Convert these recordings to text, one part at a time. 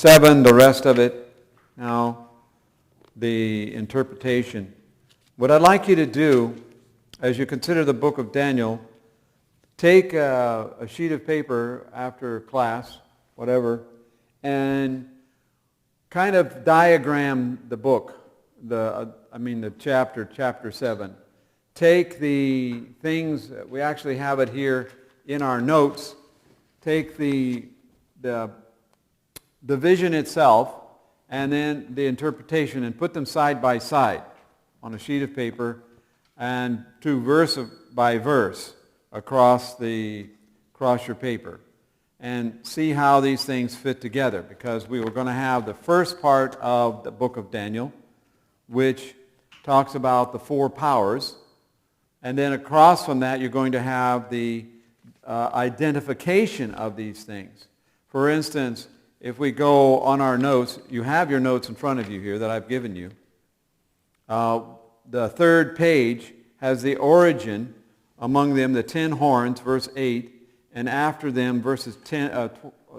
7, the rest of it. Now, the interpretation. What I'd like you to do, as you consider the book of Daniel, take a sheet of paper after class, whatever, and kind of diagram the book, the chapter 7. Take the things, we actually have it here in our notes, take the vision itself and then the interpretation and put them side by side on a sheet of paper and to verse by verse across your paper, and see how these things fit together, because we were going to have the first part of the book of Daniel, which talks about the 4 powers, and then across from that you're going to have the identification of these things. For instance, if we go on our notes, you have your notes in front of you here that I've given you. The third page has the origin, among them the 10 horns, verse 8, and after them verses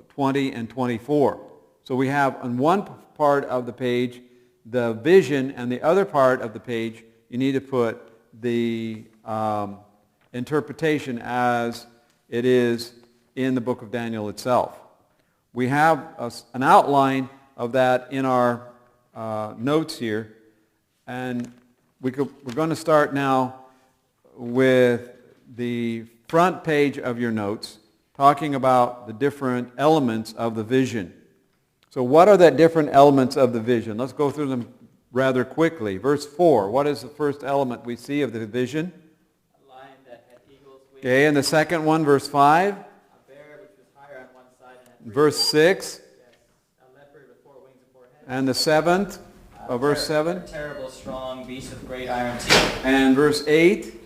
20 and 24. So we have on one part of the page the vision, and the other part of the page you need to put the interpretation as it is in the book of Daniel itself. We have an outline of that in our notes here, and we're going to start now with the front page of your notes, talking about the different elements of the vision. So what are the different elements of the vision? Let's go through them rather quickly. Verse 4, what is the first element we see of the vision? A lion that had eagle's wings. Okay, and the second one, verse 5. A bear which was higher on one side and had 3 Verse wings. 6. Yes. A leopard with 4 wings and 4 heads. And the seventh, verse 7. A terrible strong beast with great iron teeth. And verse 8.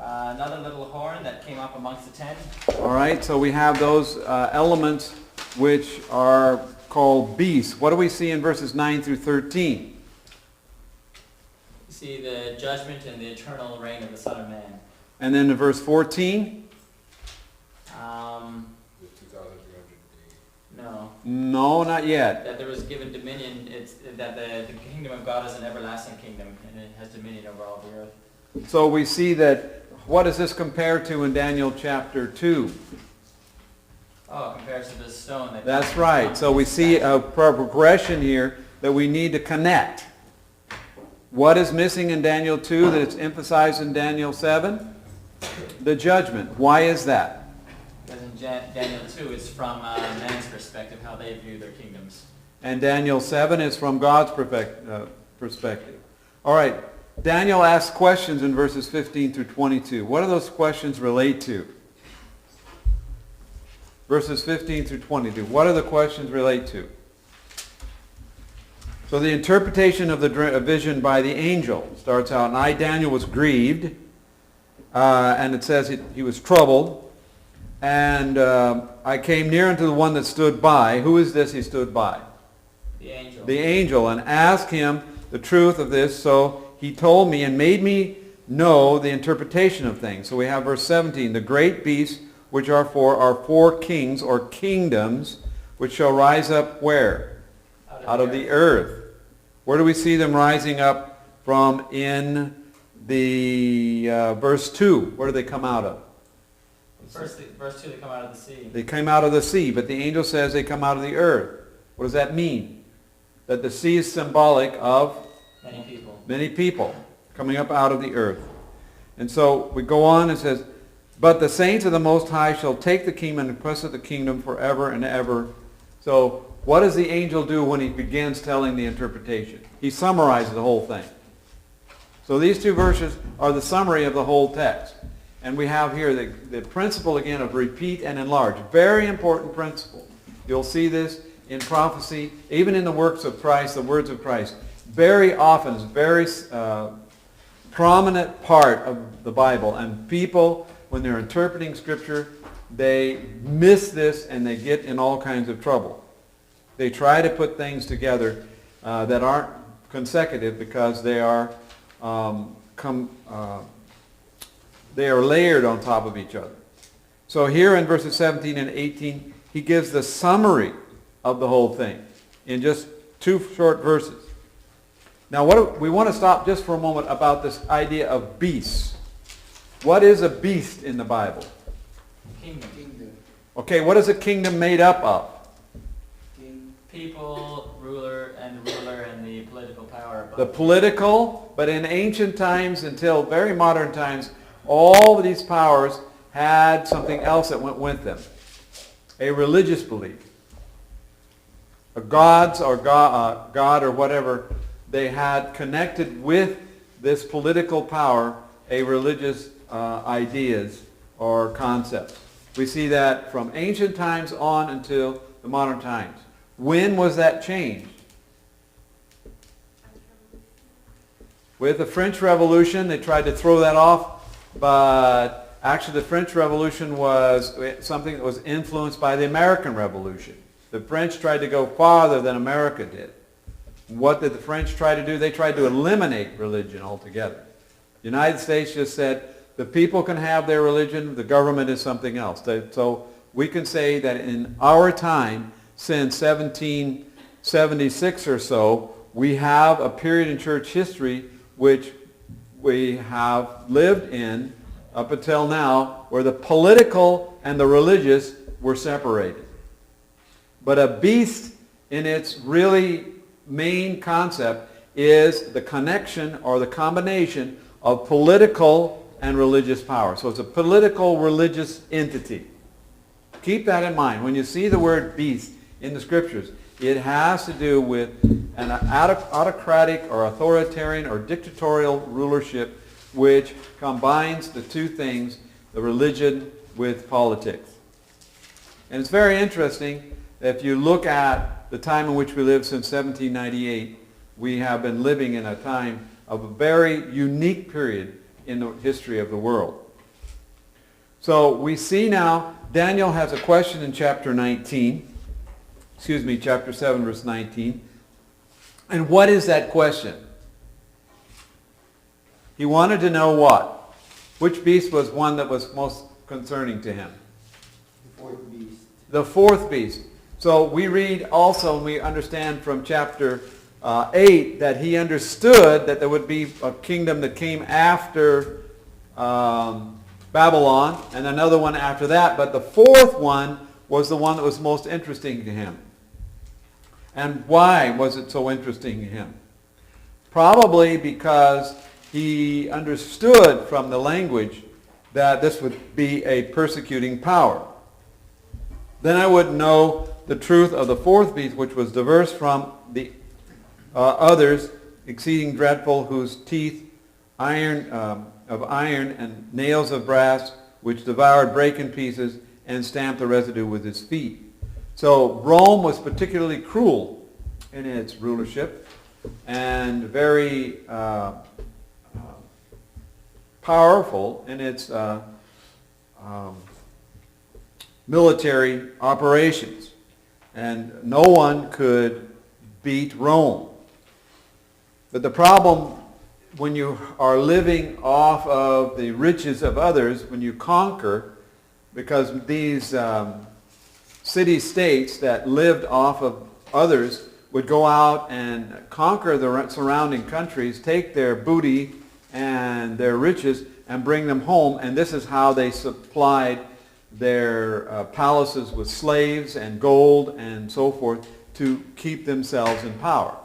Another little horn that came up amongst the 10. All right, so we have those elements which are called beasts. What do we see in verses 9 through 13? You see the judgment and the eternal reign of the Son of Man. And then in verse 14? No. No, not yet. That there was given dominion. It's that the kingdom of God is an everlasting kingdom, and it has dominion over all the earth. So we see that, what does this compare to in Daniel chapter 2? Oh, it compares to this stone. That's right. So we see a progression here that we need to connect. What is missing in Daniel 2 that it's emphasized in Daniel 7? The judgment. Why is that? Because in Daniel 2, it's from man's perspective, how they view their kingdoms. And Daniel 7 is from God's perspective. All right. Daniel asks questions in verses 15 through 22. What do those questions relate to? Verses 15 through 22. What do the questions relate to? So the interpretation of the vision by the angel starts out, and I, Daniel, was grieved, and it says he was troubled, and I came near unto the one that stood by. Who is this he stood by? The angel. The angel, and asked him the truth of this, so he told me and made me know the interpretation of things. So we have verse 17, the great beasts which are 4 kings or kingdoms which shall rise up where? Out of the earth. Where do we see them rising up from in the verse 2? Where do they come out of? Verse 2, they come out of the sea. They came out of the sea, but the angel says they come out of the earth. What does that mean? That the sea is symbolic of many people coming up out of the earth. And so we go on and says, but the saints of the Most High shall take the kingdom and possess the kingdom forever and ever. So what does the angel do when he begins telling the interpretation? He summarizes the whole thing. So these 2 verses are the summary of the whole text. And we have here the principle again of repeat and enlarge. Very important principle. You'll see this in prophecy, even in the works of Christ, the words of Christ. Very often, it's a very prominent part of the Bible. And people, when they're interpreting Scripture, they miss this and they get in all kinds of trouble. They try to put things together that aren't consecutive because they are layered on top of each other. So here in verses 17 and 18, he gives the summary of the whole thing. in just 2 short verses. Now, we want to stop just for a moment about this idea of beasts. What is a beast in the Bible? Kingdom. Okay, what is a kingdom made up of? People, ruler, and the political power. The political, but in ancient times until very modern times, all of these powers had something else that went with them. A religious belief. A gods or God or whatever, they had connected with this political power a religious ideas or concepts. We see that from ancient times on until the modern times. When was that changed? With the French Revolution, they tried to throw that off, but actually the French Revolution was something that was influenced by the American Revolution. The French tried to go farther than America did. What did the French try to do? They tried to eliminate religion altogether. The United States just said, the people can have their religion, the government is something else. So we can say that in our time, since 1776 or so, we have a period in church history which we have lived in up until now where the political and the religious were separated. But a beast in its really main concept is the connection or the combination of political and religious power. So it's a political religious entity. Keep that in mind. When you see the word beast in the scriptures, it has to do with an autocratic or authoritarian or dictatorial rulership which combines the two things, the religion with politics. And it's very interesting that if you look at the time in which we live since 1798, we have been living in a time of a very unique period in the history of the world. So we see now Daniel has a question in chapter 7 verse 19. And what is that question? He wanted to know what? Which beast was one that was most concerning to him? The fourth beast. The fourth beast. So we read also, and we understand from chapter 8, that he understood that there would be a kingdom that came after Babylon, and another one after that. But the fourth one was the one that was most interesting to him. And why was it so interesting to him? Probably because he understood from the language that this would be a persecuting power. Then I would know the truth of the fourth beast, which was diverse from the others, exceeding dreadful, whose teeth of iron and nails of brass, which devoured, brake in pieces, and stamped the residue with his feet. So Rome was particularly cruel in its rulership and very powerful in its military operations. And no one could beat Rome. But the problem when you are living off of the riches of others, when you conquer, because these city-states that lived off of others would go out and conquer the surrounding countries, take their booty and their riches and bring them home, and this is how they supplied their palaces with slaves and gold and so forth to keep themselves in power.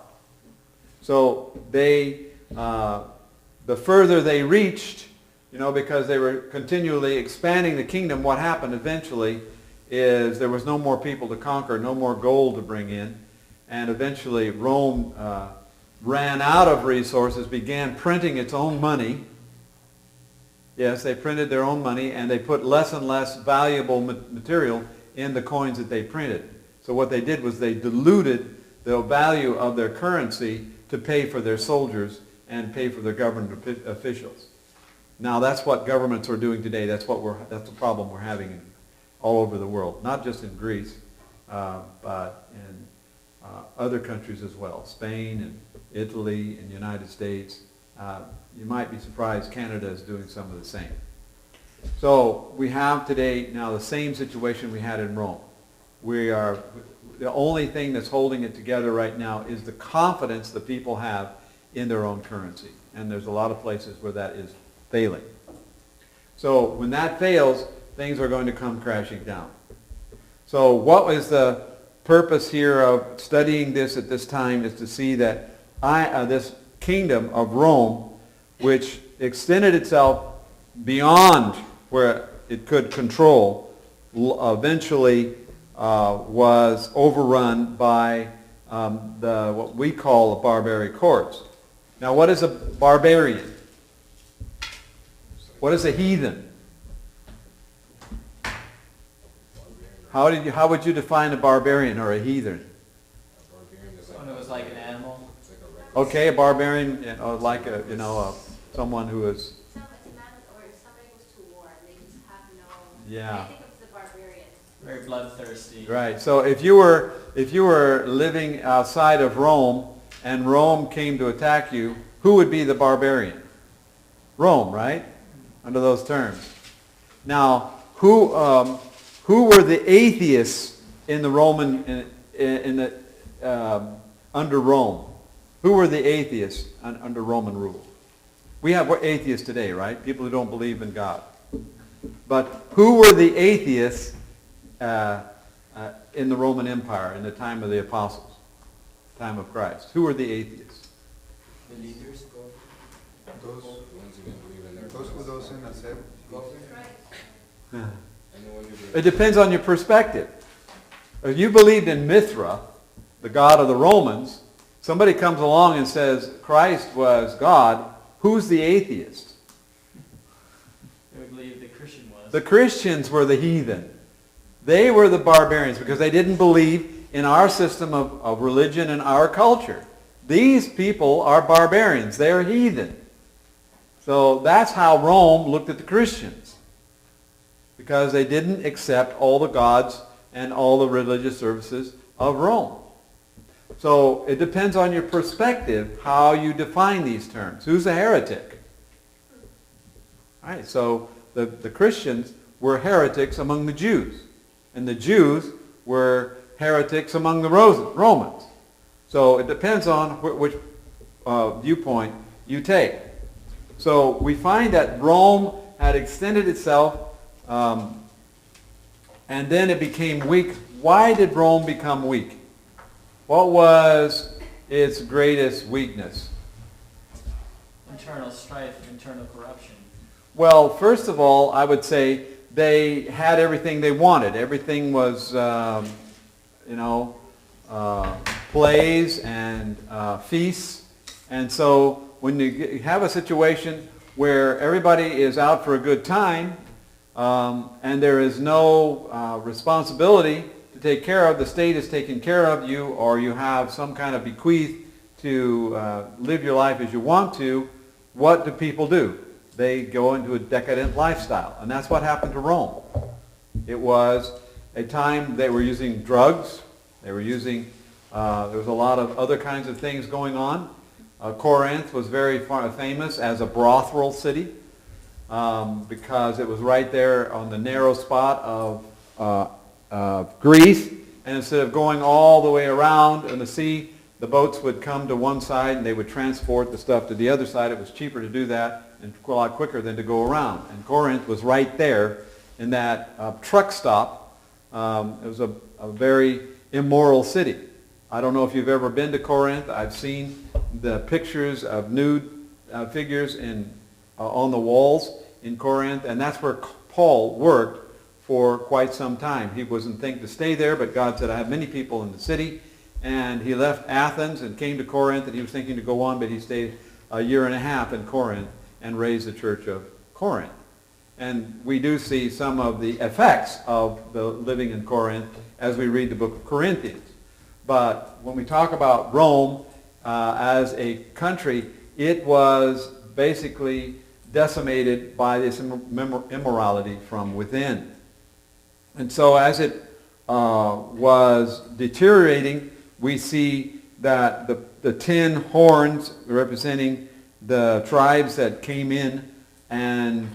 So they, the further they reached, because they were continually expanding the kingdom, what happened eventually is there was no more people to conquer, no more gold to bring in, and eventually Rome ran out of resources, began printing its own money. Yes, they printed their own money, and they put less and less valuable material in the coins that they printed. So what they did was they diluted the value of their currency to pay for their soldiers and pay for their government officials. Now that's what governments are doing today. That's the problem we're having all over the world, not just in Greece, but in other countries as well, Spain and Italy and the United States. You might be surprised Canada is doing some of the same. So we have today now the same situation we had in Rome. the only thing that's holding it together right now is the confidence the people have in their own currency. And there's a lot of places where that is failing. So when that fails, things are going to come crashing down. So what was the purpose here of studying this at this time is to see that this kingdom of Rome, which extended itself beyond where it could control, eventually was overrun by what we call the barbaric hordes. Now, what is a barbarian? What is a heathen? How would you define a barbarian or a heathen? When it was like an animal. Okay, a barbarian, like someone who is. Somebody goes to war and they just have no. Yeah. I think of the barbarian. Very bloodthirsty. Right. So if you were living outside of Rome and Rome came to attack you, who would be the barbarian? Rome, right? Under those terms. Now, who were the atheists in the Roman under Rome? Who were the atheists under Roman rule? We're atheists today, right? People who don't believe in God. But who were the atheists in the Roman Empire in the time of the apostles, time of Christ? Who were the atheists? The leaders. Those who doesn't accept God. It depends on your perspective. If you believed in Mithra, the god of the Romans, somebody comes along and says Christ was God, who's the atheist? They would believe the Christian was. The Christians were the heathen. They were the barbarians because they didn't believe in our system of religion and our culture. These people are barbarians. They're heathen. So that's how Rome looked at the Christians, because they didn't accept all the gods and all the religious services of Rome. So it depends on your perspective how you define these terms. Who's a heretic? All right, so the Christians were heretics among the Jews, and the Jews were heretics among the Romans. So it depends on which viewpoint you take. So we find that Rome had extended itself, and then it became weak. Why did Rome become weak? What was its greatest weakness? Internal strife, internal corruption. Well, first of all, I would say they had everything they wanted. Everything was, plays and feasts. And so when you have a situation where everybody is out for a good time, and there is no responsibility to take care of, the state is taking care of you, or you have some kind of bequeath to live your life as you want to, what do people do? They go into a decadent lifestyle. And that's what happened to Rome. It was a time they were using drugs. They were using, there was a lot of other kinds of things going on. Corinth was very famous as a brothel city because it was right there on the narrow spot of Greece. And instead of going all the way around in the sea, the boats would come to one side and they would transport the stuff to the other side. It was cheaper to do that and a lot quicker than to go around. And Corinth was right there in that truck stop. It was a very immoral city. I don't know if you've ever been to Corinth. I've seen the pictures of nude figures on the walls in Corinth, and that's where Paul worked for quite some time. He wasn't thinking to stay there, but God said, I have many people in the city. And he left Athens and came to Corinth, and he was thinking to go on, but he stayed a year and a half in Corinth and raised the church of Corinth. And we do see some of the effects of the living in Corinth as we read the book of Corinthians. But when we talk about Rome as a country, it was basically decimated by this immorality from within. And so as it was deteriorating, we see that the 10 horns representing the tribes that came in and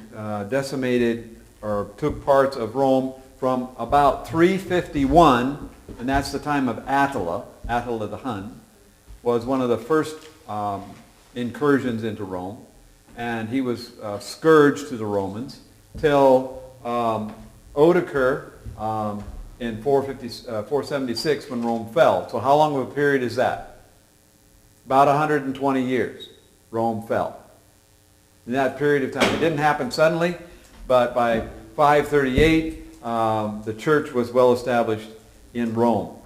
decimated or took parts of Rome from about 351, and that's the time of Attila the Hun, was one of the first incursions into Rome, and he was scourged to the Romans till Odoacer in 476 when Rome fell. So how long of a period is that? About 120 years Rome fell. In that period of time, it didn't happen suddenly, but by 538 the church was well established in Rome.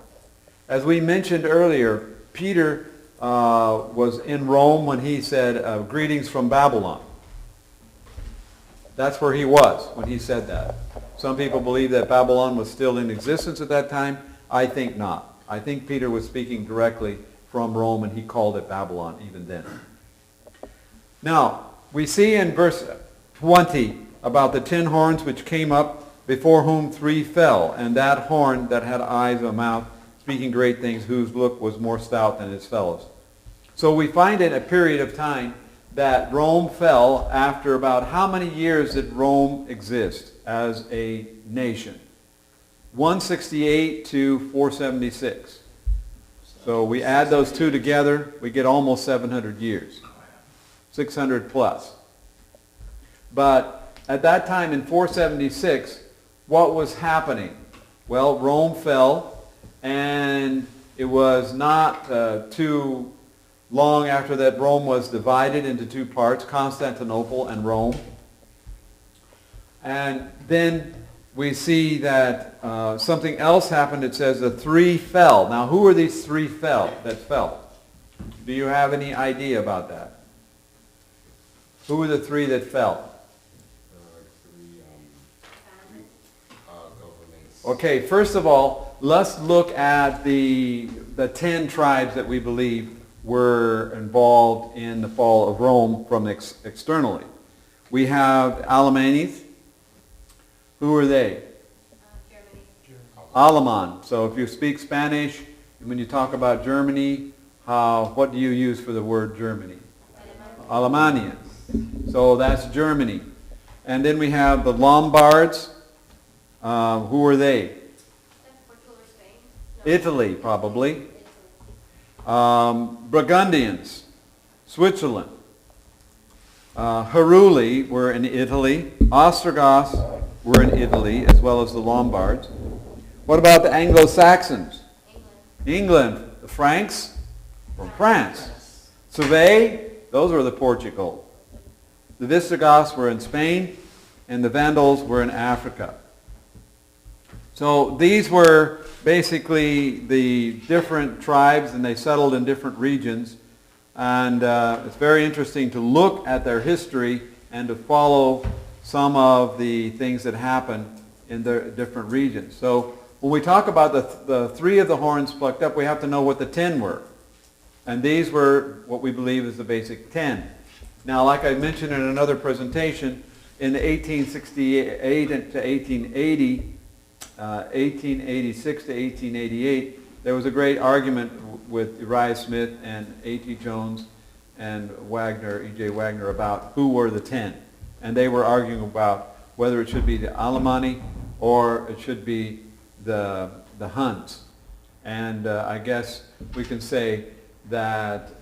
As we mentioned earlier, Peter was in Rome when he said, greetings from Babylon. That's where he was when he said that. Some people believe that Babylon was still in existence at that time. I think not. I think Peter was speaking directly from Rome, and he called it Babylon even then. Now, we see in verse 20 about the 10 horns which came up, before whom 3 fell, and that horn that had eyes and a mouth, speaking great things, whose look was more stout than its fellows. So we find in a period of time that Rome fell after about how many years did Rome exist as a nation? 168 to 476. So we add those two together, we get almost 700 years. 600 plus. But at that time in 476, what was happening? Well, Rome fell, and it was not too long after that Rome was divided into 2 parts, Constantinople and Rome. And then we see that something else happened. It says the 3 fell. Now, who are these 3 that fell? Do you have any idea about that? Who were the 3 that fell? Okay, first of all, let's look at the 10 tribes that we believe were involved in the fall of Rome from externally. We have Alemannes. Who are they? Germany. Alaman. So if you speak Spanish, and when you talk about Germany, what do you use for the word Germany? Alemania. So that's Germany. And then we have the Lombards. Who are they? Portugal or Spain? No. Italy, probably. Italy. Burgundians, Switzerland. Heruli were in Italy. Ostrogoths were in Italy, as well as the Lombards. What about the Anglo-Saxons? England. The Franks from France. Sueve, those were the Portugal. The Visigoths were in Spain, and the Vandals were in Africa. So these were basically the different tribes, and they settled in different regions. And it's very interesting to look at their history and to follow some of the things that happened in their different regions. So when we talk about the 3 of the horns plucked up, we have to know what the 10 were. And these were what we believe is the basic 10. Now, like I mentioned in another presentation, in 1868 to 1880, 1886 to 1888, there was a great argument with Uriah Smith and A.T. Jones and Wagner, E.J. Wagner, about who were the 10. And they were arguing about whether it should be the Alemanni or it should be the Huns. And I guess we can say that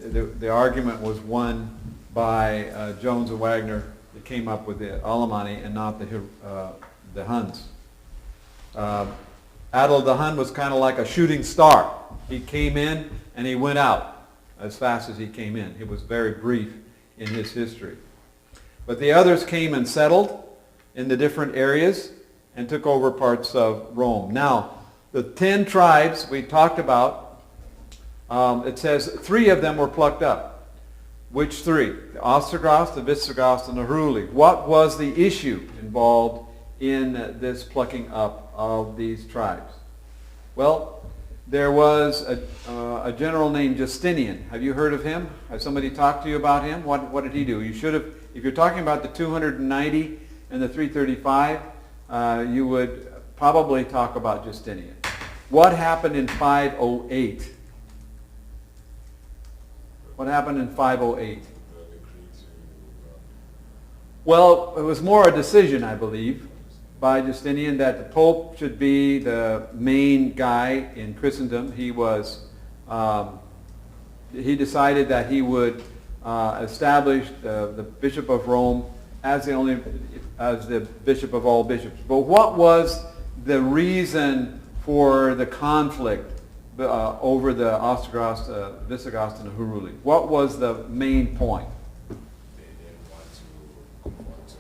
the argument was won by Jones and Wagner that came up with the Alemanni and not the Huns. Adil the Hun was kind of like a shooting star. He came in and he went out as fast as he came in. It was very brief in his history. But the others came and settled in the different areas and took over parts of Rome. Now, the 10 tribes we talked about, it says 3 of them were plucked up. Which 3? The Ostrogoths, the Visigoths, and the Heruli. What was the issue involved in this plucking up of these tribes? Well, there was a general named Justinian. Have you heard of him? Has somebody talked to you about him? What did he do? You should have, if you're talking about the 290 and the 335, you would probably talk about Justinian. What happened in 508? What happened in 508? Well, it was more a decision, I believe, by Justinian that the Pope should be the main guy in Christendom. He decided that he would establish the Bishop of Rome as the bishop of all bishops. But what was the reason for the conflict over the Ostrogoths, Visigoths, and the Heruli? What was the main point? They didn't want to conform to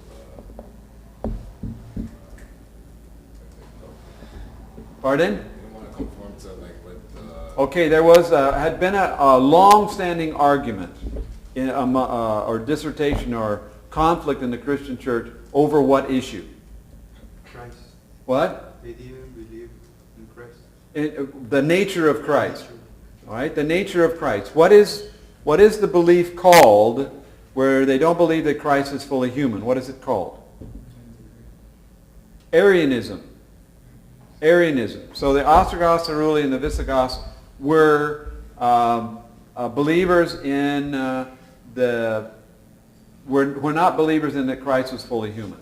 Pardon? they didn't want to conform to like what the Okay, there had been a long-standing argument or dissertation or conflict in the Christian church over what issue? Christ. What? They didn't believe in Christ. The nature of Christ. All right, the nature of Christ. What is the belief called where they don't believe that Christ is fully human? What is it called? Arianism. Arianism. So the Ostrogoths, the Heruli, and the Visigoths were believers in were not believers in that Christ was fully human.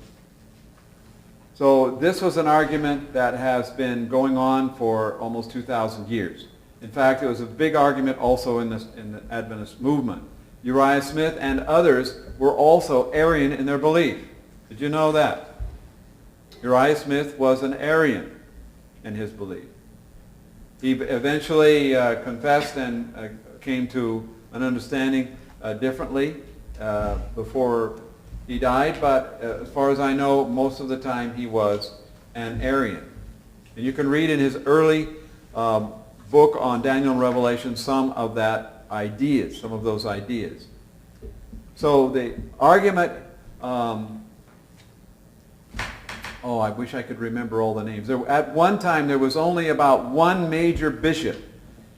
So this was an argument that has been going on for almost 2,000 years. In fact, it was a big argument also in the Adventist movement. Uriah Smith and others were also Arian in their belief. Did you know that? Uriah Smith was an Arian in his belief. He eventually confessed and came to an understanding differently before he died, but as far as I know, most of the time he was an Arian. And you can read in his early book on Daniel and Revelation some of those ideas. So the argument, I wish I could remember all the names. At one time there was only about one major bishop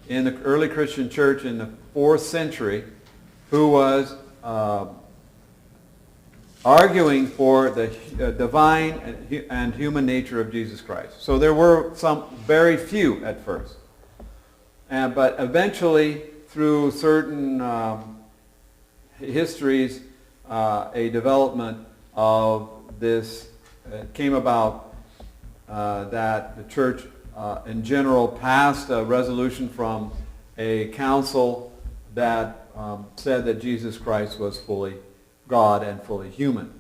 in the early Christian church in the 4th century who was arguing for the divine and human nature of Jesus Christ. So there were some very few at first. But eventually, through certain histories, a development of this came about that the church in general passed a resolution from a council that said that Jesus Christ was fully God and fully human.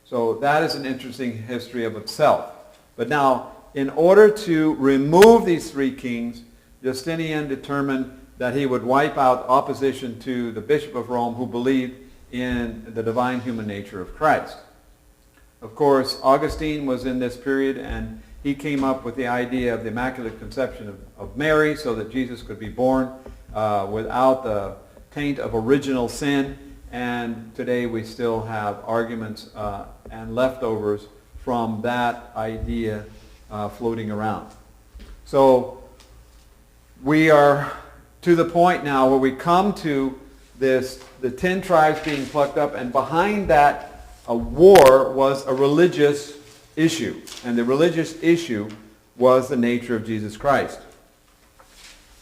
So that is an interesting history of itself. But now, in order to remove these three kings, Justinian determined that he would wipe out opposition to the Bishop of Rome who believed in the divine human nature of Christ. Of course, Augustine was in this period, and he came up with the idea of the Immaculate Conception of Mary so that Jesus could be born without the taint of original sin. And today we still have arguments and leftovers from that idea floating around. So we are to the point now where we come to the 10 tribes being plucked up, and behind that a war was a religious issue. And the religious issue was the nature of Jesus Christ.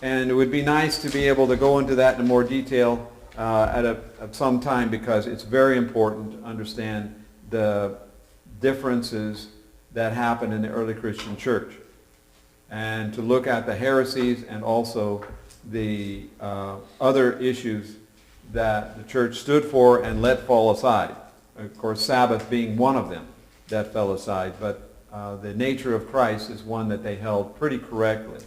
And it would be nice to be able to go into that in more detail at some time, because it's very important to understand the differences that happened in the early Christian church, and to look at the heresies and also the other issues that the church stood for and let fall aside. Of course, Sabbath being one of them that fell aside, but the nature of Christ is one that they held pretty correctly,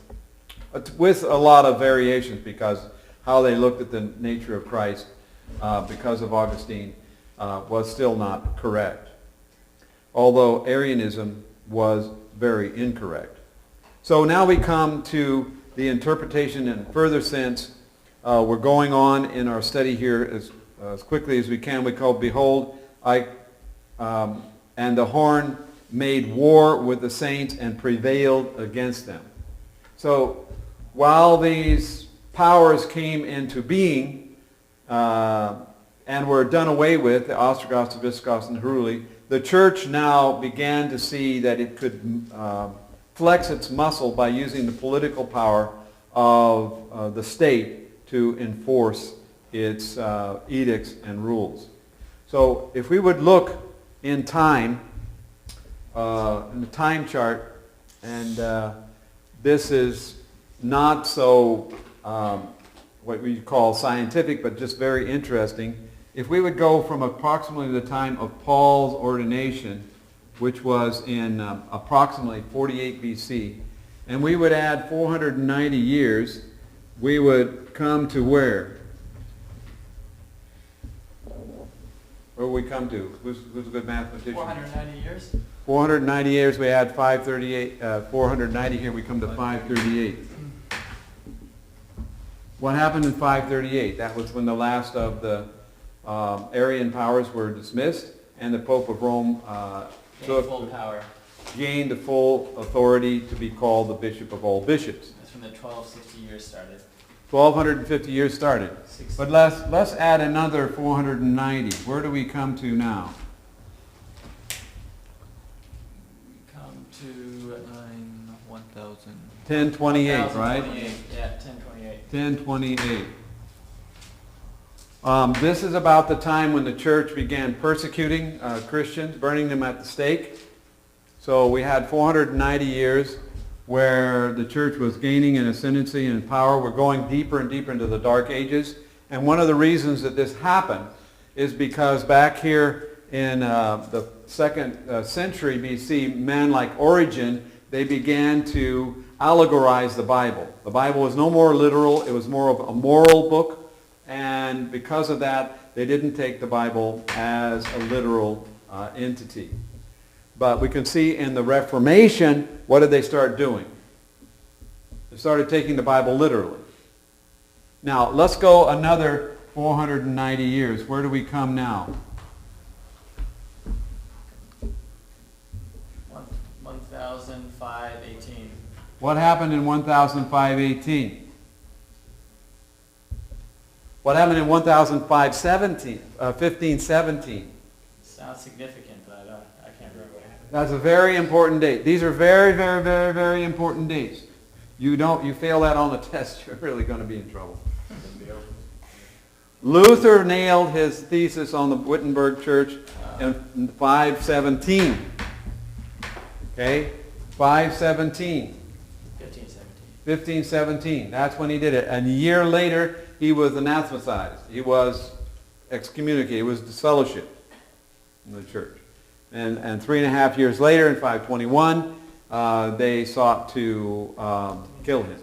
with a lot of variations, because how they looked at the nature of Christ because of Augustine was still not correct, although Arianism was very incorrect. So now we come to the interpretation in a further sense. We're going on in our study here as quickly as we can. We call, "Behold, and the horn made war with the saints and prevailed against them." So while these powers came into being and were done away with, the Ostrogoths, the Visigoths, and the Heruli, the church now began to see that it could flex its muscle by using the political power of the state to enforce its edicts and rules. So if we would look in time, in the time chart, and this is not so what we call scientific, but just very interesting. If we would go from approximately the time of Paul's ordination, which was in approximately 48 BC, and we would add 490 years, we would come to where? Where would we come to? Who's a good mathematician? 490 years? 490 years, we add 538, 490 here, we come to 538. What happened in 538? That was when the last of the Arian powers were dismissed, and the Pope of Rome Gained full power. gained the full authority to be called the Bishop of all bishops. That's when the 1260 years started. 1250 years started. 60. But let's add another 490. Where do we come to now? Come to 1,000. 1028, right? 1028. Yeah, 1028. 1028. This is about the time when the church began persecuting Christians, burning them at the stake. So we had 490 years where the church was gaining in ascendancy and power. We're going deeper and deeper into the Dark Ages. And one of the reasons that this happened is because back here in the 2nd century BC, men like Origen, they began to allegorize the Bible. The Bible was no more literal. It was more of a moral book. And because of that, they didn't take the Bible as a literal entity. But we can see in the Reformation, what did they start doing? They started taking the Bible literally. Now, let's go another 490 years. Where do we come now? 1518. What happened in 1518? What happened in 1517? Sounds significant, but I can't remember what happened. That's a very important date. These are very, very, very, very important dates. You fail that on the test, you're really going to be in trouble. Luther nailed his thesis on the Wittenberg Church in 517. Okay? 517. 1517. That's when he did it. And a year later, he was anathematized. He was excommunicated. He was disfellowshipped in the church. And 3.5 years later, in 521, they sought to kill him.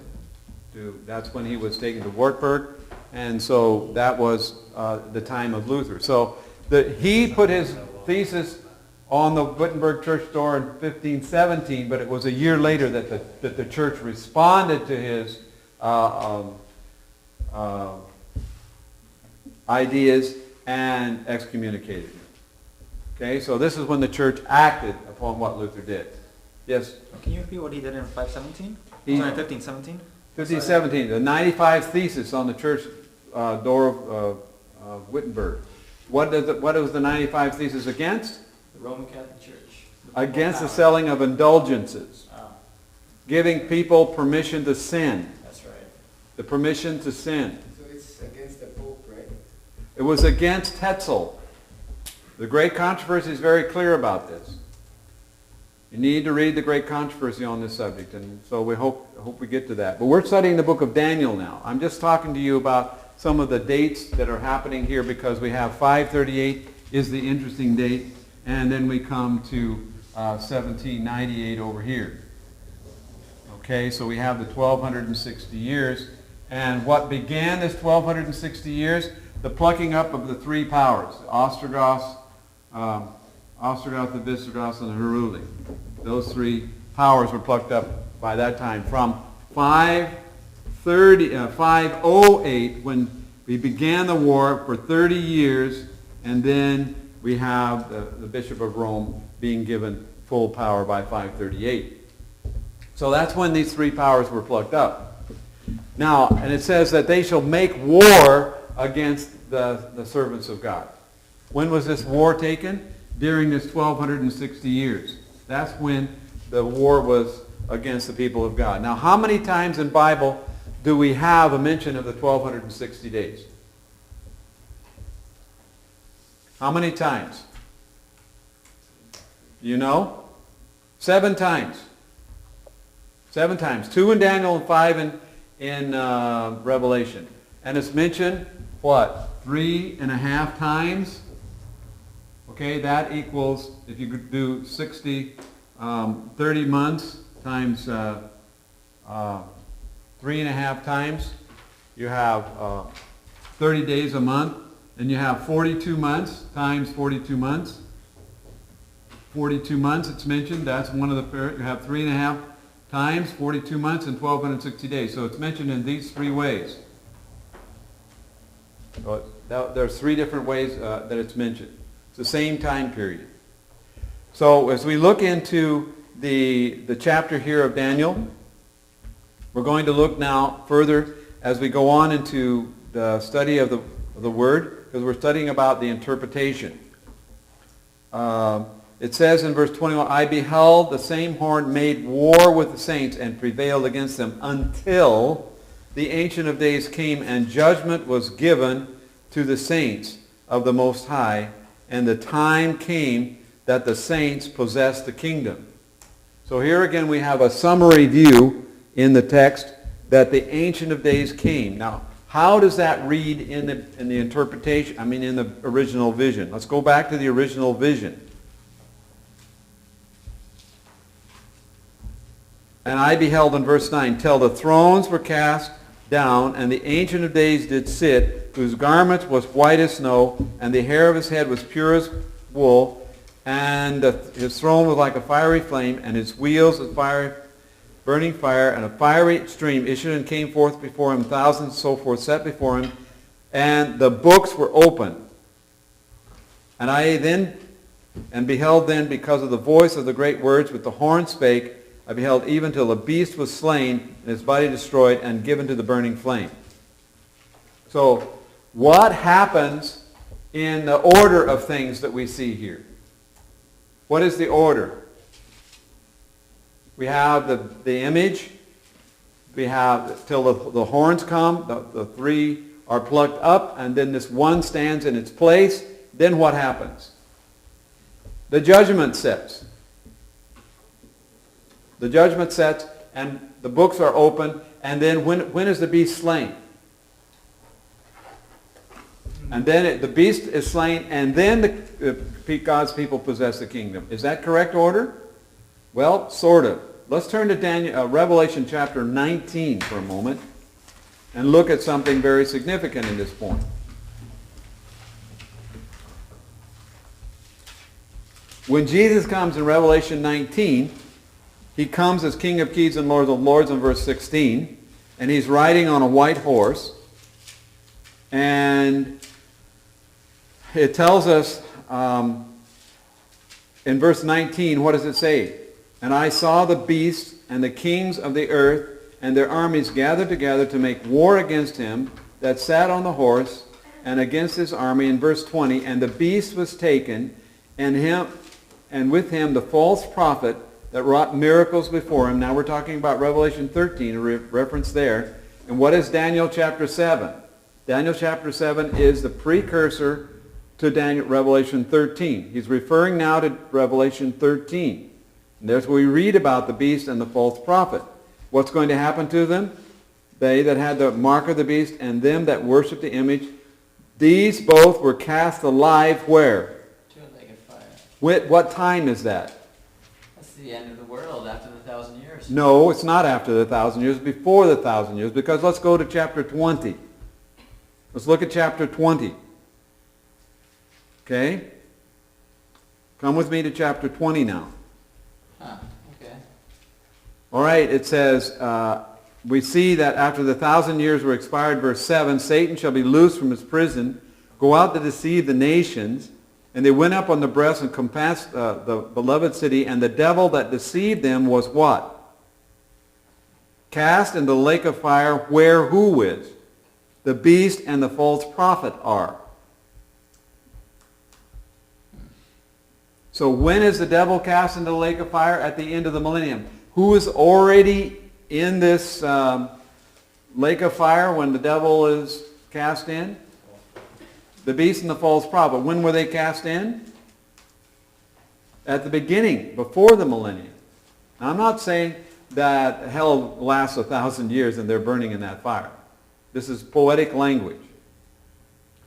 That's when he was taken to Wartburg. And so that was the time of Luther. So he put his thesis on the Wittenberg church door in 1517, but it was a year later that the church responded to his ideas and excommunicated him. Okay, so this is when the church acted upon what Luther did. Yes? Can you repeat what he did in 517? He- Sorry, 1517? 1517, the 95 thesis on the church door of Wittenberg. What was the 95 thesis against? The Roman Catholic Church. Against the selling of indulgences. Oh, Giving people permission to sin. that's right. The permission to sin. So it's against the Pope, right? It was against Tetzel. The Great Controversy is very clear about this. You need to read the Great Controversy on this subject, and so we hope we get to that. But we're studying the book of Daniel now. I'm just talking to you about some of the dates that are happening here because we have 538 is the interesting date, and then we come to 1798 over here. Okay, so we have the 1260 years, and what began this 1260 years? The plucking up of the three powers, Ostrogoths, the Visigoths, and the Heruli. Those three powers were plucked up by that time from 508 when we began the war for 30 years, and then we have the Bishop of Rome being given full power by 538. So that's when these three powers were plucked up. Now, and it says that they shall make war against the servants of God. When was this war taken? During this 1260 years. That's when the war was against the people of God. Now, how many times in Bible do we have a mention of the 1260 days? How many times? You know? 7 times. 7 times. 2 in Daniel and 5 in Revelation. And it's mentioned, what? 3.5 times? Okay, that equals, if you could do 60, 30 months times 3.5 times, you have 30 days a month, and you have 42 months times 42 months. 42 months, it's mentioned, that's one of the, you have 3.5 times 42 months and 1,260 days. So it's mentioned in these 3 ways. So there's 3 different ways that it's mentioned. It's the same time period. So as we look into the chapter here of Daniel, we're going to look now further as we go on into the study of the Word, because we're studying about the interpretation. It says in verse 21, I beheld the same horn made war with the saints and prevailed against them until the Ancient of Days came and judgment was given to the saints of the Most High, and the time came that the saints possessed the kingdom. So here again we have a summary view in the text that the Ancient of Days came. Now, how does that read in the interpretation, in the original vision? Let's go back to the original vision. And I beheld in verse 9, till the thrones were cast down, and the Ancient of Days did sit, whose garment was white as snow, and the hair of his head was pure as wool, and his throne was like a fiery flame, and his wheels as burning fire, and a fiery stream issued and came forth before him, thousands and so forth set before him, and the books were open. And I beheld then, because of the voice of the great words with the horn spake, I beheld even till the beast was slain, and his body destroyed, and given to the burning flame. So, what happens in the order of things that we see here? What is the order? We have the image. We have till the horns come, the 3 are plucked up, and then this one stands in its place. Then what happens? The judgment sets. The judgment sets, and the books are open, and then when is the beast slain? And then the beast is slain, and then God's people possess the kingdom. Is that correct order? Well, sort of. Let's turn to Revelation chapter 19 for a moment and look at something very significant in this point. When Jesus comes in Revelation 19, he comes as King of Kings and Lord of Lords in verse 16, and he's riding on a white horse. And it tells us in verse 19, what does it say? And I saw the beast and the kings of the earth and their armies gathered together to make war against him that sat on the horse and against his army. In verse 20, and the beast was taken, and with him the false prophet that wrought miracles before him. Now we're talking about Revelation 13, a reference there. And what is Daniel chapter 7? Daniel chapter 7 is the precursor to Revelation 13. He's referring now to Revelation 13. And there's where we read about the beast and the false prophet. What's going to happen to them? They that had the mark of the beast and them that worshiped the image, these both were cast alive where? To a lake of fire. What time is that? That's the end of the world after the 1,000 years. No, it's not after the 1,000 years, before the 1,000 years, because let's go to chapter 20. Let's look at chapter 20. Okay? Come with me to chapter 20 now. Okay. All right, it says, we see that after the 1,000 years were expired, verse 7, Satan shall be loosed from his prison, go out to deceive the nations, and they went up on the breast and compassed the beloved city, and the devil that deceived them was what? Cast into the lake of fire, where who is? The beast and the false prophet are. So when is the devil cast into the lake of fire? At the end of the millennium. Who is already in this lake of fire when the devil is cast in? The beast and the false prophet. When were they cast in? at the beginning, before the millennium. Now, I'm not saying that hell lasts 1,000 years and they're burning in that fire. This is poetic language.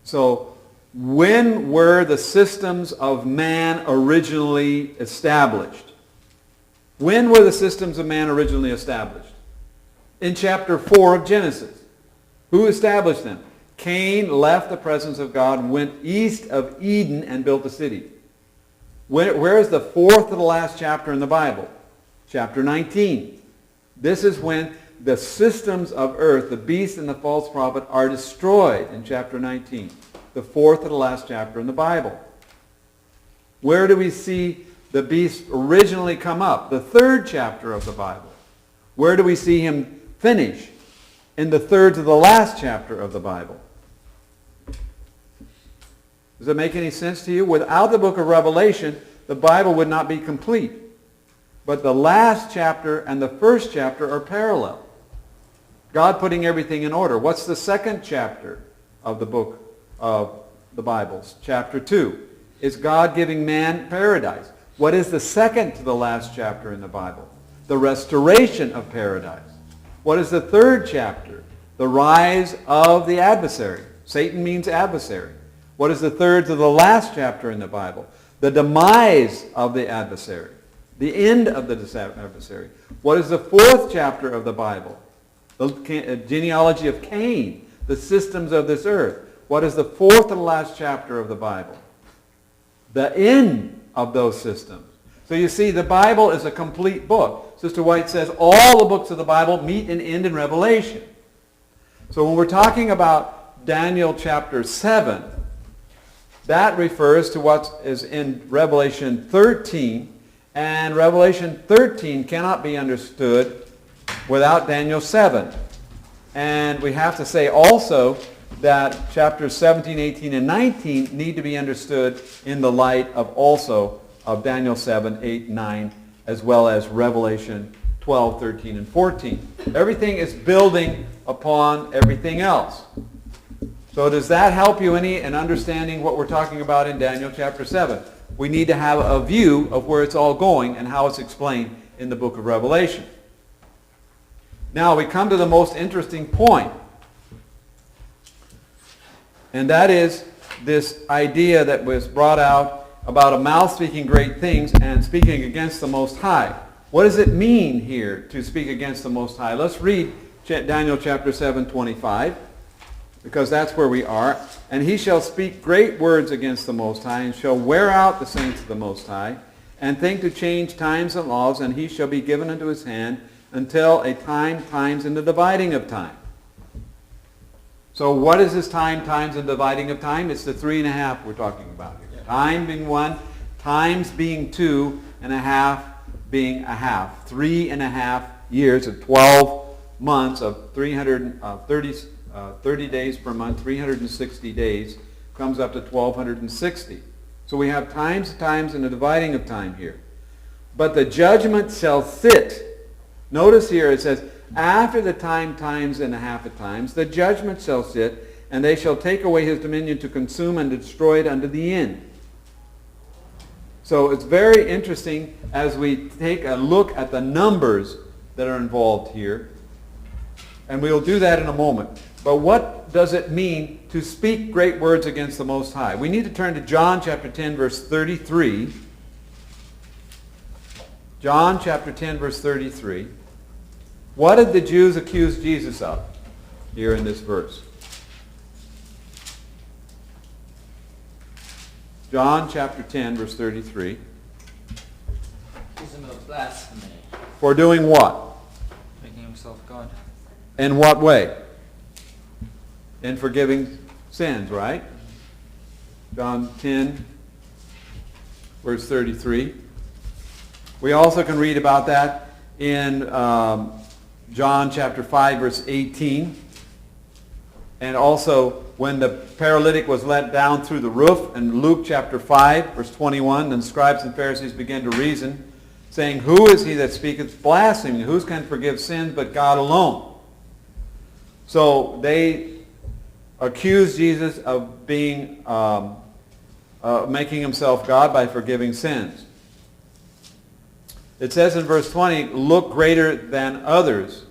So, when were the systems of man originally established? When were the systems of man originally established? In chapter 4 of Genesis. Who established them? Cain left the presence of God and went east of Eden and built a city. Where is the fourth to the last chapter in the Bible? Chapter 19. This is when the systems of earth, the beast and the false prophet, are destroyed in chapter 19. The fourth to the last chapter in the Bible. Where do we see the beast originally come up? The third chapter of the Bible. Where do we see him finish? In the third to the last chapter of the Bible. Does it make any sense to you? Without the book of Revelation, the Bible would not be complete. But the last chapter and the first chapter are parallel. God putting everything in order. What's the second chapter of the book of the Bible? Chapter 2. Is God giving man paradise? What is the second to the last chapter in the Bible? The restoration of paradise. What is the third chapter? The rise of the adversary. Satan means adversary. What is the third to the last chapter in the Bible? The demise of the adversary. The end of the adversary. What is the fourth chapter of the Bible? The genealogy of Cain. The systems of this earth. What is the fourth and last chapter of the Bible? The end of those systems. So you see, the Bible is a complete book. Sister White says all the books of the Bible meet and end in Revelation. So when we're talking about Daniel chapter 7, that refers to what is in Revelation 13. And Revelation 13 cannot be understood without Daniel 7. And we have to say also that chapters 17, 18, and 19 need to be understood in the light of also of Daniel 7, 8, 9, as well as Revelation 12, 13, and 14. Everything is building upon everything else. So does that help you any in understanding what we're talking about in Daniel chapter 7? We need to have a view of where it's all going and how it's explained in the book of Revelation. Now we come to the most interesting point. And that is this idea that was brought out about a mouth speaking great things and speaking against the Most High. What does it mean here to speak against the Most High? Let's read Daniel chapter 7, 25, because that's where we are. And he shall speak great words against the Most High, and shall wear out the saints of the Most High, and think to change times and laws, and he shall be given into his hand until a times, and the dividing of time. So what is this times, and dividing of time? It's the 3.5 we're talking about here. Time being 1, times being 2, and a half being a half. 3.5 years of 12 months of 30 days per month, 360 days, comes up to 1,260. So we have times, and a dividing of time here. But the judgment shall sit. Notice here it says, after the times, and a half of times, the judgment shall sit, and they shall take away his dominion to consume and destroy it unto the end. So it's very interesting as we take a look at the numbers that are involved here. And we'll do that in a moment. But what does it mean to speak great words against the Most High? We need to turn to John chapter 10, verse 33. John chapter 10, verse 33. What did the Jews accuse Jesus of here in this verse? John chapter 10, verse 33. Accuse him of blasphemy. For doing what? Making himself God. In what way? In forgiving sins, right? John 10, verse 33. We also can read about that in John chapter 5, verse 18. And also when the paralytic was let down through the roof in Luke chapter 5, verse 21, then scribes and Pharisees began to reason, saying, who is he that speaketh blasphemy? Who can forgive sins but God alone? So they accused Jesus of being making himself God by forgiving sins. It says in verse 20, look greater than others.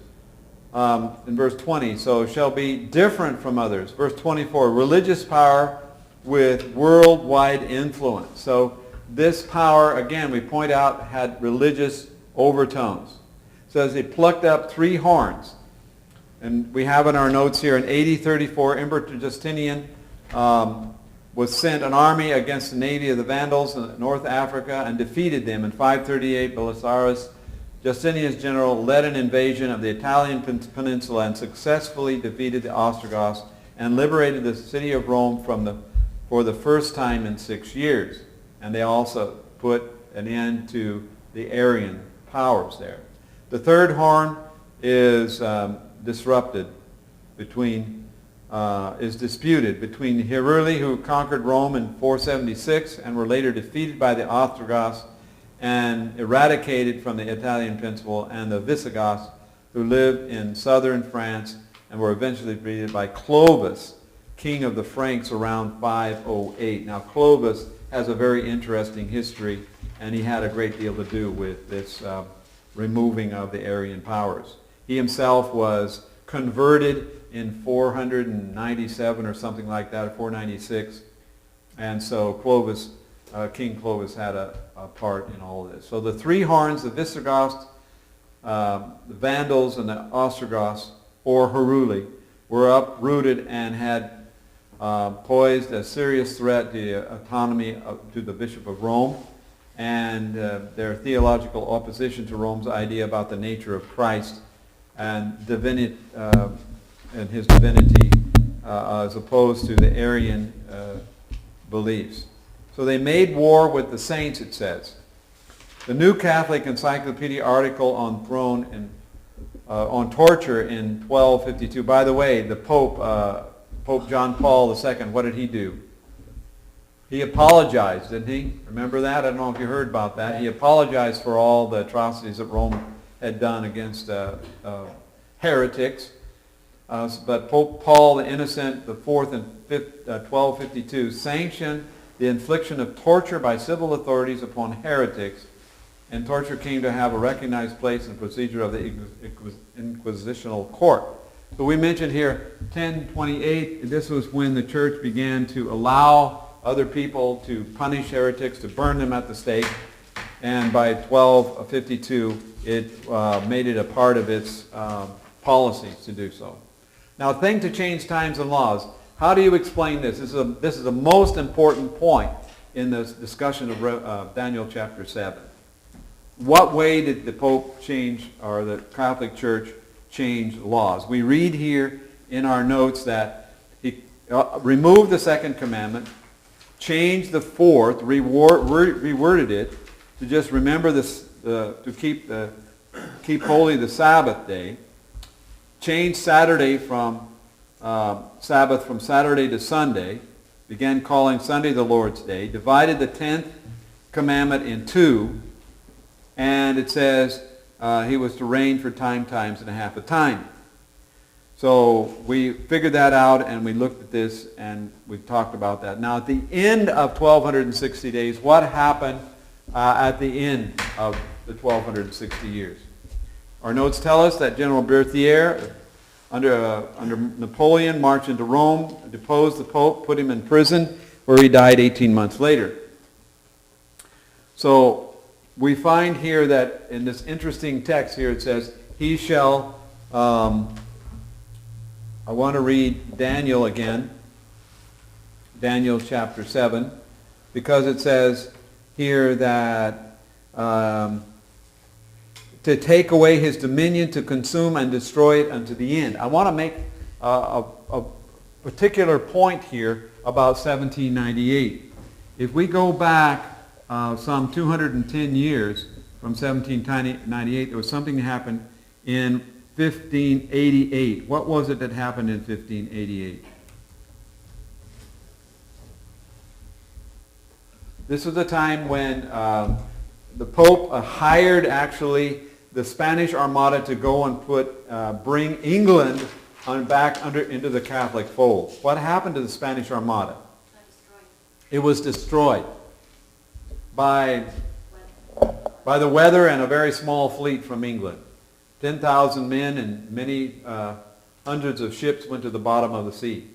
In verse 20, so shall be different from others. Verse 24, religious power with worldwide influence. So this power, again, we point out, had religious overtones. It says he plucked up 3 horns. And we have in our notes here, in AD 34, Emperor Justinian was sent an army against the navy of the Vandals in North Africa and defeated them. In 538, Belisarius, Justinian's general, led an invasion of the Italian peninsula and successfully defeated the Ostrogoths and liberated the city of Rome for the first time in 6 years. And they also put an end to the Arian powers there. The third horn is disputed between the Heruli, who conquered Rome in 476 and were later defeated by the Ostrogoths and eradicated from the Italian peninsula, and the Visigoths, who lived in southern France and were eventually defeated by Clovis, king of the Franks, around 508. Now Clovis has a very interesting history, and he had a great deal to do with this removing of the Arian powers. He himself was converted in 497 or something like that, or 496. And so Clovis, King Clovis, had a part in all of this. So the 3 horns, the Visigoths, the Vandals, and the Ostrogoths, or Heruli, were uprooted and had posed a serious threat to the autonomy to the Bishop of Rome and their theological opposition to Rome's idea about the nature of Christ and divinity, and his divinity, as opposed to the Arian beliefs. So they made war with the saints, it says. The New Catholic Encyclopedia article on on torture in 1252. By the way, the Pope, Pope John Paul II, what did he do? He apologized, didn't he? Remember that? I don't know if you heard about that. He apologized for all the atrocities that Rome had done against heretics. But Pope Paul the Innocent IV in 1252 sanctioned the infliction of torture by civil authorities upon heretics, and torture came to have a recognized place in the procedure of the Inquisitional Court. So we mentioned here 1028, this was when the church began to allow other people to punish heretics, to burn them at the stake, and by 1252 it made it a part of its policies to do so. Now, a thing to change times and laws. How do you explain this? This is the most important point in this discussion of Daniel chapter 7. What way did the Pope change, or the Catholic Church change laws? We read here in our notes that he removed the second commandment, changed the fourth, reworded it to just remember this, to keep holy the Sabbath day, changed Saturday from Sabbath from Saturday to Sunday, began calling Sunday the Lord's Day, divided the 10th commandment in 2, and it says he was to reign for times and a half a time. So we figured that out, and we looked at this, and we talked about that. Now, at the end of 1260 days, what happened at the end of the 1260 years? Our notes tell us that General Berthier, under Napoleon, marched into Rome, deposed the Pope, put him in prison, where he died 18 months later. So we find here that in this interesting text here, it says, he shall, I want to read Daniel again, Daniel chapter 7, because it says here that to take away his dominion, to consume and destroy it unto the end. I want to make a particular point here about 1798. If we go back some 210 years from 1798, there was something that happened in 1588. What was it that happened in 1588? This was the time when the Pope hired actually the Spanish Armada to go and bring England back into the Catholic fold. What happened to the Spanish Armada? It was destroyed by by the weather and a very small fleet from England. 10,000 men and many hundreds of ships went to the bottom of the sea.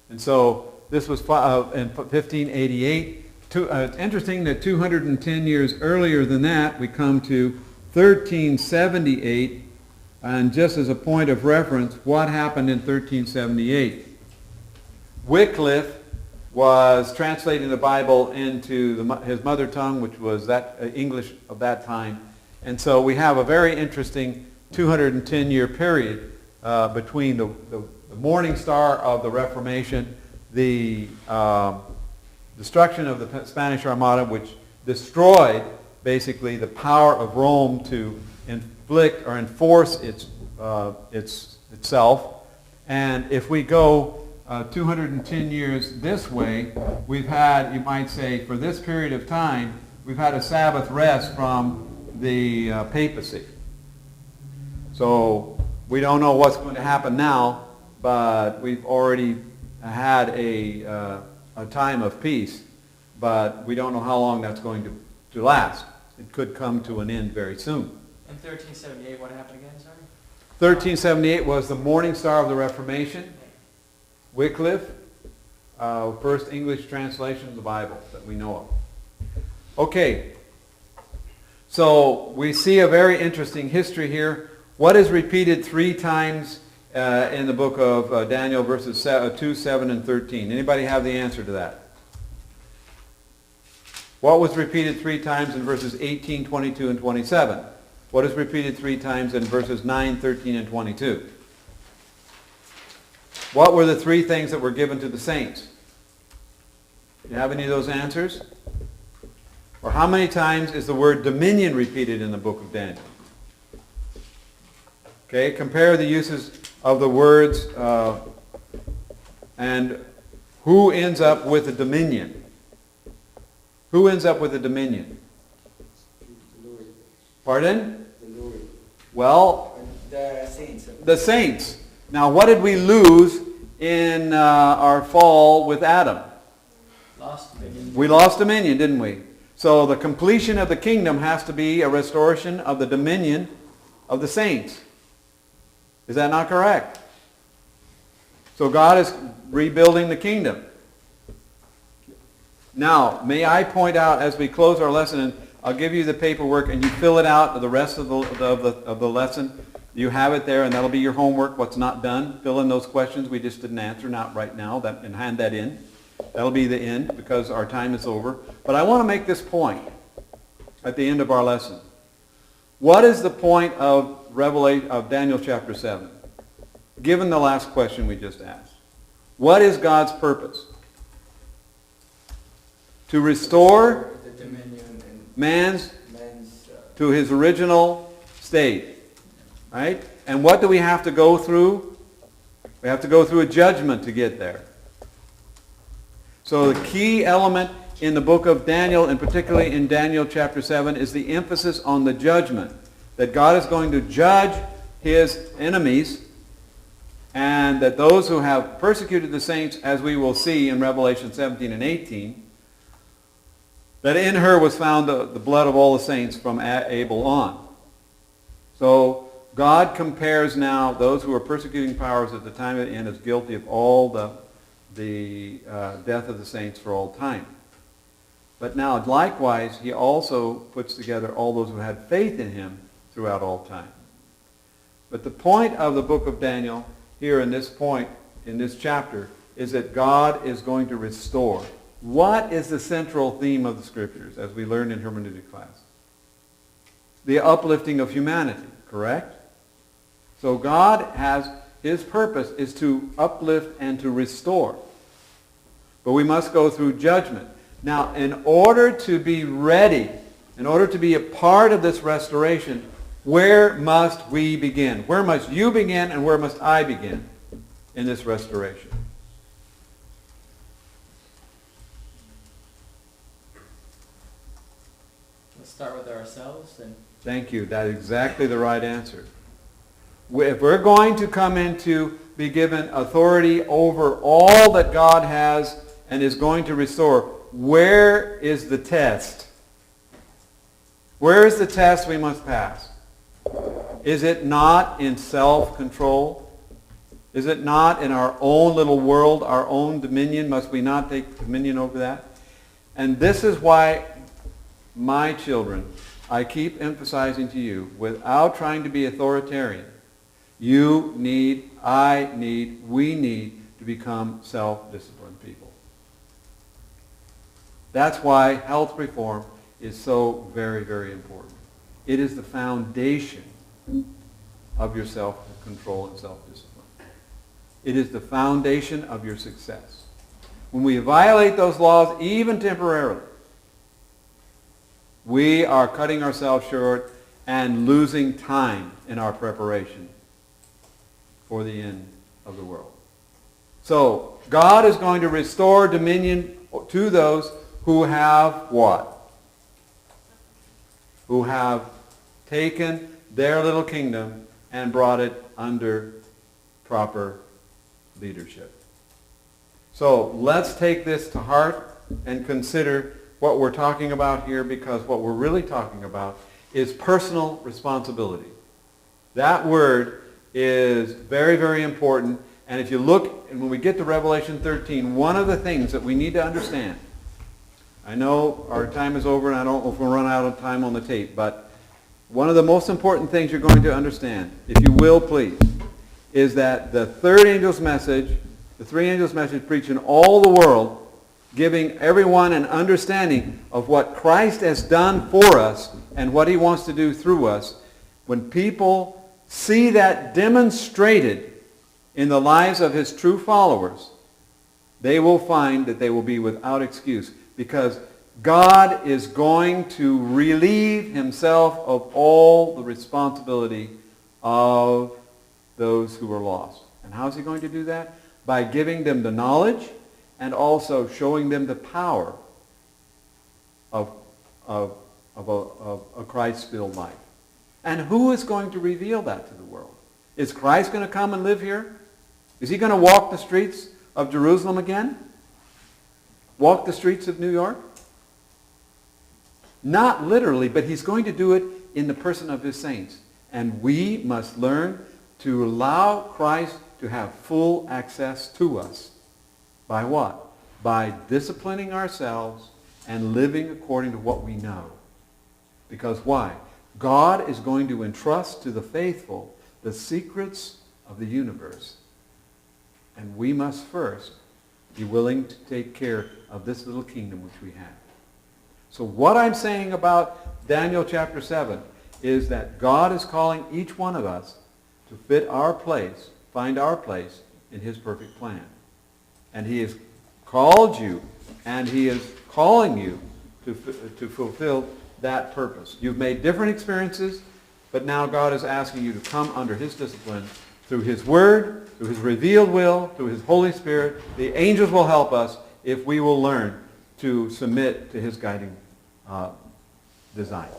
And so this was in 1588. It's interesting that 210 years earlier than that, we come to 1378. And just as a point of reference, what happened in 1378? Wycliffe was translating the Bible into his mother tongue, which was that English of that time. And so we have a very interesting 210-year period between the morning star of the Reformation, the destruction of the Spanish Armada, which destroyed basically the power of Rome to inflict or enforce itself. And if we go 210 years this way, we've had, you might say, for this period of time, we've had a Sabbath rest from the papacy. So we don't know what's going to happen now, but we've already had a time of peace, but we don't know how long that's going to last. It could come to an end very soon. In 1378, what happened again, sorry? 1378 was the morning star of the Reformation. Wycliffe, first English translation of the Bible that we know of. Okay, so we see a very interesting history here. What is repeated 3 times in the book of Daniel, verses 2, 7, and 13? Anybody have the answer to that? What was repeated 3 times in verses 18, 22, and 27? What is repeated 3 times in verses 9, 13, and 22? What were the 3 things that were given to the saints? Do you have any of those answers? Or how many times is the word dominion repeated in the book of Daniel? Okay, compare the uses of the words and who ends up with the dominion? Who ends up with the dominion? The Lord. Pardon? The Lord. Well, The saints. the saints. Now, what did we lose in our fall with Adam? Lost dominion. We lost dominion, didn't we? So the completion of the kingdom has to be a restoration of the dominion of the saints. Is that not correct? So God is rebuilding the kingdom. Now, may I point out as we close our lesson, and I'll give you the paperwork and you fill it out the rest of the lesson. You have it there, and that'll be your homework, what's not done. Fill in those questions we just didn't answer, not right now, and hand that in. That'll be the end because our time is over. But I want to make this point at the end of our lesson. What is the point of Daniel chapter 7? Given the last question we just asked. What is God's purpose? To restore The dominion and man's man's... to his original state. Right? And what do we have to go through? We have to go through a judgment to get there. So the key element in the book of Daniel, and particularly in Daniel chapter 7, is the emphasis on the judgment. That God is going to judge his enemies, and that those who have persecuted the saints, as we will see in Revelation 17 and 18, that in her was found the blood of all the saints from Abel on. So God compares now those who are persecuting powers at the time of the end as guilty of all the death of the saints for all time. But now, likewise, he also puts together all those who had faith in him throughout all time. But the point of the book of Daniel here in this point, in this chapter, is that God is going to restore. What is the central theme of the Scriptures, as we learned in hermeneutic class? The uplifting of humanity, correct? So God has, his purpose is to uplift and to restore. But we must go through judgment. Now, in order to be ready, in order to be a part of this restoration, where must we begin? Where must you begin and where must I begin in this restoration? Let's start with ourselves and Thank you. That's exactly the right answer. If we're going to come into, be given authority over all that God has and is going to restore, where is the test? Where is the test we must pass? Is it not in self-control? Is it not in our own little world, our own dominion? Must we not take dominion over that? And this is why, my children, I keep emphasizing to you, without trying to be authoritarian, you need, I need, we need to become self-disciplined people. That's why health reform is so very, very important. It is the foundation of your self-control and self-discipline. It is the foundation of your success. When we violate those laws, even temporarily, we are cutting ourselves short and losing time in our preparation for the end of the world. So, God is going to restore dominion to those who have what? Who have taken their little kingdom and brought it under proper leadership. So let's take this to heart and consider what we're talking about here, because what we're really talking about is personal responsibility. That word is very, very important. And if you look, and when we get to Revelation 13, one of the things that we need to understand, I know our time is over and I don't know if we'll run out of time on the tape, but one of the most important things you're going to understand, if you will please, is that the third angel's message, the three angels' message preached in all the world, giving everyone an understanding of what Christ has done for us and what he wants to do through us. When people see that demonstrated in the lives of his true followers, they will find that they will be without excuse, because God is going to relieve himself of all the responsibility of those who are lost. And how is he going to do that? By giving them the knowledge and also showing them the power of a Christ-filled life. And who is going to reveal that to the world? Is Christ going to come and live here? Is he going to walk the streets of Jerusalem again? Walk the streets of New York? Not literally, but he's going to do it in the person of his saints. And we must learn to allow Christ to have full access to us. By what? By disciplining ourselves and living according to what we know. Because why? God is going to entrust to the faithful the secrets of the universe. And we must first be willing to take care of this little kingdom which we have. So what I'm saying about Daniel chapter 7 is that God is calling each one of us to fit our place, find our place in his perfect plan. And he has called you, and he is calling you to fulfill that purpose. You've made different experiences, but now God is asking you to come under his discipline through his word, through his revealed will, through his Holy Spirit. The angels will help us if we will learn to submit to his guiding design.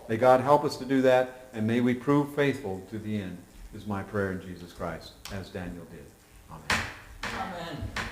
May God help us to do that, and may we prove faithful to the end, is my prayer in Jesus Christ, as Daniel did. Amen. Amen.